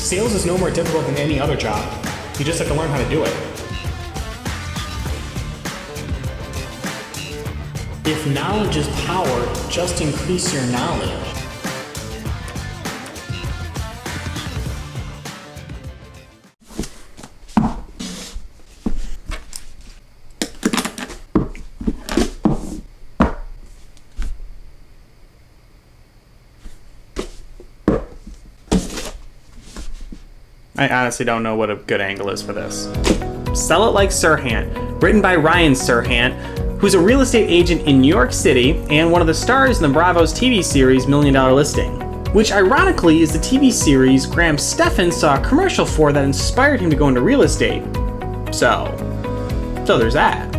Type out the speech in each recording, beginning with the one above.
Sales is no more difficult than any other job. You just have to learn how to do it. If knowledge is power, just increase your knowledge. I honestly don't know what a good angle is for this. Sell It Like Serhant, written by Ryan Serhant, who's a real estate agent in New York City and one of the stars in the Bravo's TV series $1 Million Listing, which ironically is the TV series Graham Stephan saw a commercial for that inspired him to go into real estate. So there's that.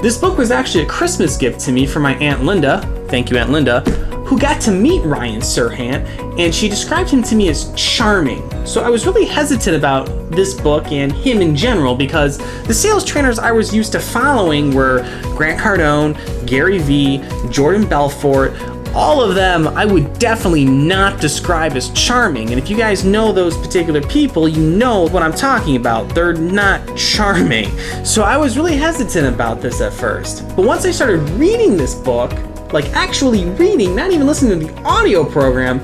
This book was actually a Christmas gift to me from my Aunt Linda, thank you Aunt Linda, who got to meet Ryan Serhant, and she described him to me as charming. So I was really hesitant about this book and him in general because the sales trainers I was used to following were Grant Cardone, Gary Vee, Jordan Belfort. All of them I would definitely not describe as charming, and if you guys know those particular people, you know what I'm talking about. They're not charming. So I was really hesitant about this at first. But once I started reading this book, like actually reading, not even listening to the audio program,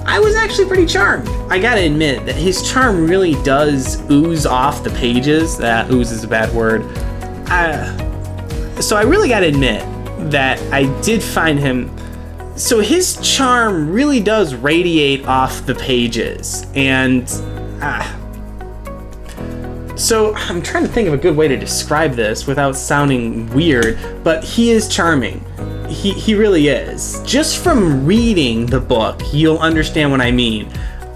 I was actually pretty charmed. I gotta admit that his charm really does ooze off the pages. That ooze is a bad word. So I really gotta admit that I did find him, so his charm really does radiate off the pages. And so I'm trying to think of a good way to describe this without sounding weird, but he is charming. He really is. Just from reading the book, you'll understand what I mean.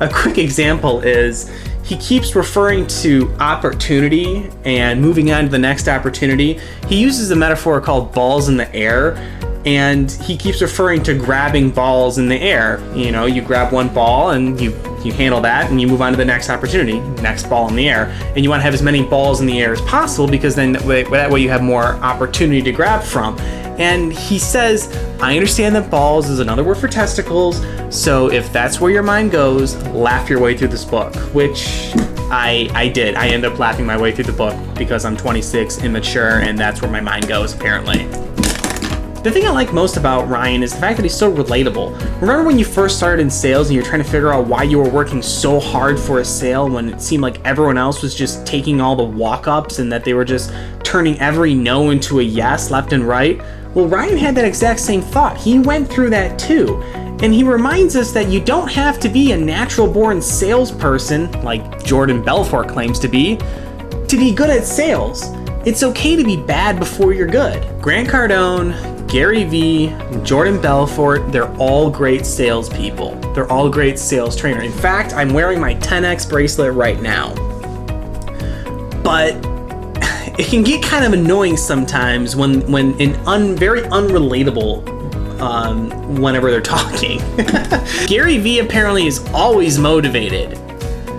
A quick example is he keeps referring to opportunity and moving on to the next opportunity. He uses a metaphor called balls in the air, and he keeps referring to grabbing balls in the air. You know, you grab one ball and you handle that and you move on to the next opportunity, next ball in the air. And you want to have as many balls in the air as possible because then that way you have more opportunity to grab from. And he says, I understand that balls is another word for testicles, so if that's where your mind goes, laugh your way through this book, which I did. I ended up laughing my way through the book because I'm 26, immature, and that's where my mind goes, apparently. The thing I like most about Ryan is the fact that he's so relatable. Remember when you first started in sales and you're trying to figure out why you were working so hard for a sale when it seemed like everyone else was just taking all the walk-ups and that they were just turning every no into a yes left and right? Well, Ryan had that exact same thought. He went through that too. And he reminds us that you don't have to be a natural-born salesperson, like Jordan Belfort claims to be good at sales. It's okay to be bad before you're good. Grant Cardone, Gary Vee, Jordan Belfort, they're all great salespeople. They're all great sales trainers. In fact, I'm wearing my 10X bracelet right now. But it can get kind of annoying sometimes when very unrelatable whenever they're talking. Gary Vee apparently is always motivated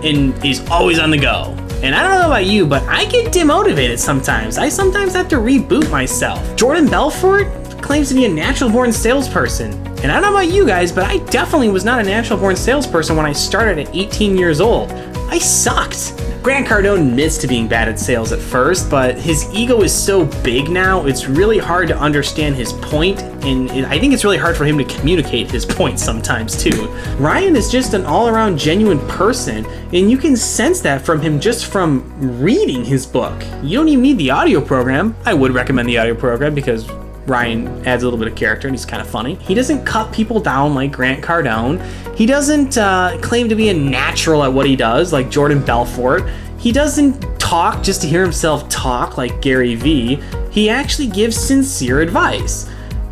and he's always on the go. And I don't know about you, but I get demotivated sometimes. I sometimes have to reboot myself. Jordan Belfort claims to be a natural-born salesperson. And I don't know about you guys, but I definitely was not a natural-born salesperson when I started at 18 years old. I sucked. Grant Cardone admits to being bad at sales at first, but his ego is so big now, it's really hard to understand his point, and I think it's really hard for him to communicate his point sometimes too. Ryan is just an all-around genuine person, and you can sense that from him just from reading his book. You don't even need the audio program. I would recommend the audio program because Ryan adds a little bit of character and he's kind of funny. He doesn't cut people down like Grant Cardone. He doesn't claim to be a natural at what he does like Jordan Belfort. He doesn't talk just to hear himself talk like Gary Vee. He actually gives sincere advice.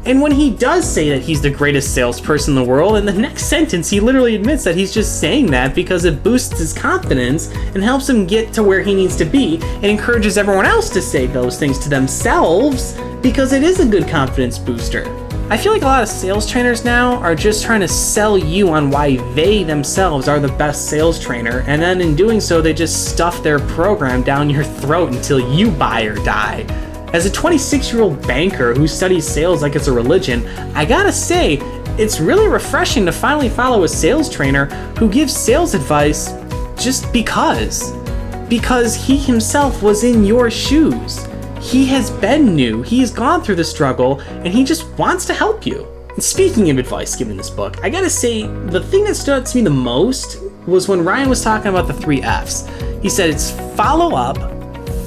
And when he does say that he's the greatest salesperson in the world, in the next sentence he literally admits that he's just saying that because it boosts his confidence and helps him get to where he needs to be and encourages everyone else to say those things to themselves because it is a good confidence booster. I feel like a lot of sales trainers now are just trying to sell you on why they themselves are the best sales trainer, and then in doing so they just stuff their program down your throat until you buy or die. As a 26-year-old banker who studies sales like it's a religion, I gotta say, it's really refreshing to finally follow a sales trainer who gives sales advice just because. Because he himself was in your shoes. He has been new, he has gone through the struggle, and he just wants to help you. And speaking of advice given in this book, I gotta say, the thing that stood out to me the most was when Ryan was talking about the 3 F's. He said it's follow up,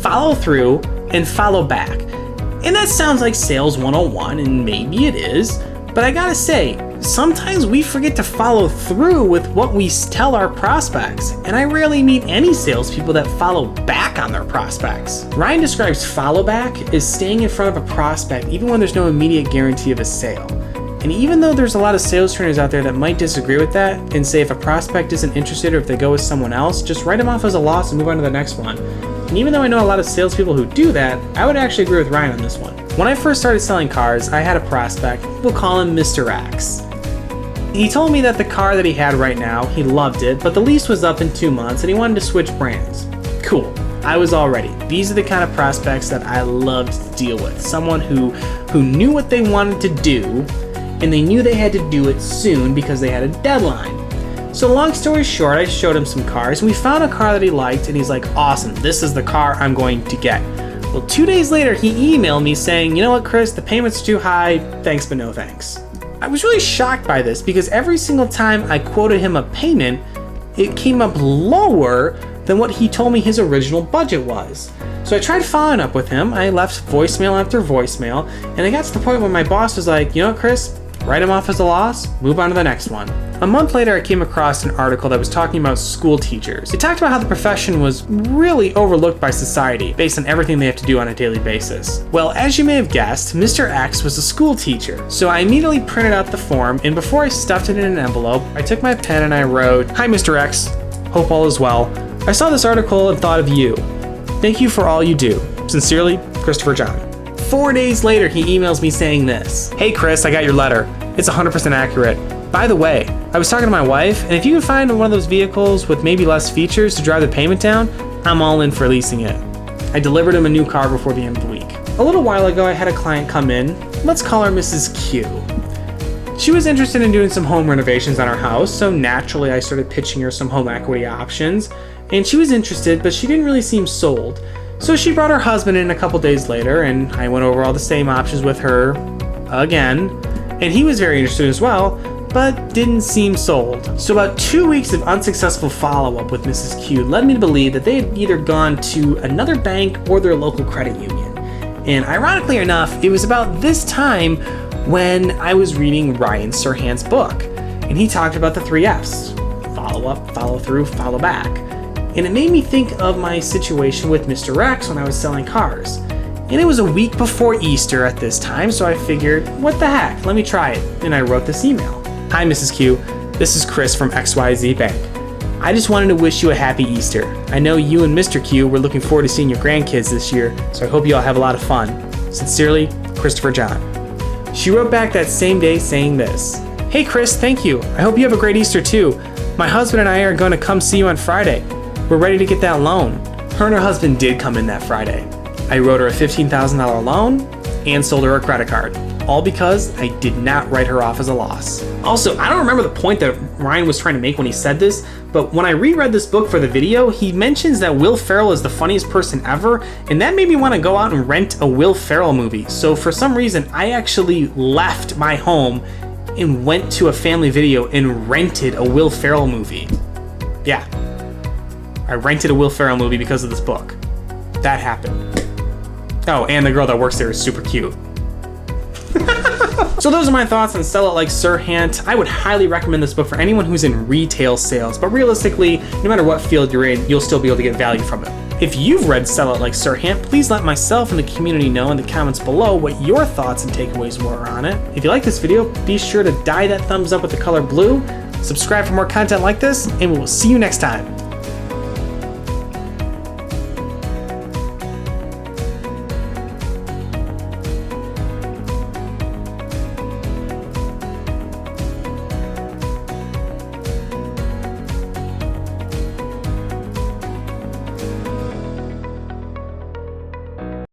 follow through, and follow back. And that sounds like sales 101, and maybe it is, but I gotta say, sometimes we forget to follow through with what we tell our prospects, and I rarely meet any salespeople that follow back on their prospects. Ryan describes follow back as staying in front of a prospect even when there's no immediate guarantee of a sale. And even though there's a lot of sales trainers out there that might disagree with that and say if a prospect isn't interested or if they go with someone else, just write them off as a loss and move on to the next one. And even though I know a lot of salespeople who do that, I would actually agree with Ryan on this one. When I first started selling cars, I had a prospect, we'll call him Mr. X. He told me that the car that he had right now, he loved it, but the lease was up in 2 months and he wanted to switch brands. Cool. I was all ready. These are the kind of prospects that I loved to deal with. Someone who knew what they wanted to do, and they knew they had to do it soon because they had a deadline. So long story short, I showed him some cars, and we found a car that he liked, and he's like, awesome, this is the car I'm going to get. Well, 2 days later, he emailed me saying, you know what, Chris, the payment's too high, thanks but no thanks. I was really shocked by this because every single time I quoted him a payment, it came up lower than what he told me his original budget was. So I tried following up with him. I left voicemail after voicemail, and I got to the point where my boss was like, you know what, Chris, write him off as a loss, move on to the next one. A month later, I came across an article that was talking about school teachers. It talked about how the profession was really overlooked by society based on everything they have to do on a daily basis. Well, as you may have guessed, Mr. X was a school teacher. So I immediately printed out the form, and before I stuffed it in an envelope, I took my pen and I wrote, "Hi, Mr. X. Hope all is well. I saw this article and thought of you. Thank you for all you do. Sincerely, Christopher John." 4 days later, he emails me saying this. "Hey Chris, I got your letter. It's 100% accurate. By the way, I was talking to my wife, and if you can find one of those vehicles with maybe less features to drive the payment down, I'm all in for leasing it." I delivered him a new car before the end of the week. A little while ago, I had a client come in. Let's call her Mrs. Q. She was interested in doing some home renovations on her house, so naturally I started pitching her some home equity options, and she was interested, but she didn't really seem sold. So she brought her husband in a couple days later, and I went over all the same options with her again, and he was very interested as well, but didn't seem sold. So about 2 weeks of unsuccessful follow-up with Mrs. Q led me to believe that they had either gone to another bank or their local credit union. And ironically enough, it was about this time when I was reading Ryan Serhant's book, and he talked about the 3 F's: follow up, follow through, follow back. And it made me think of my situation with Mr. X when I was selling cars. And it was a week before Easter at this time, so I figured, what the heck, let me try it. And I wrote this email. "Hi, Mrs. Q. This is Chris from XYZ Bank. I just wanted to wish you a happy Easter. I know you and Mr. Q were looking forward to seeing your grandkids this year, so I hope you all have a lot of fun. Sincerely, Christopher John." She wrote back that same day saying this. "Hey Chris, thank you. I hope you have a great Easter too. My husband and I are going to come see you on Friday. We're ready to get that loan." Her and her husband did come in that Friday. I wrote her a $15,000 loan and sold her a credit card. All because I did not write her off as a loss. Also, I don't remember the point that Ryan was trying to make when he said this, but when I reread this book for the video, he mentions that Will Ferrell is the funniest person ever, and that made me want to go out and rent a Will Ferrell movie. So for some reason, I actually left my home and went to a family video and rented a Will Ferrell movie. Yeah. I rented a Will Ferrell movie because of this book. That happened. Oh, and the girl that works there is super cute. So those are my thoughts on Sell It Like Serhant. I would highly recommend this book for anyone who's in retail sales, but realistically, no matter what field you're in, you'll still be able to get value from it. If you've read Sell It Like Serhant, please let myself and the community know in the comments below what your thoughts and takeaways were on it. If you like this video, be sure to dye that thumbs up with the color blue, subscribe for more content like this, and we will see you next time.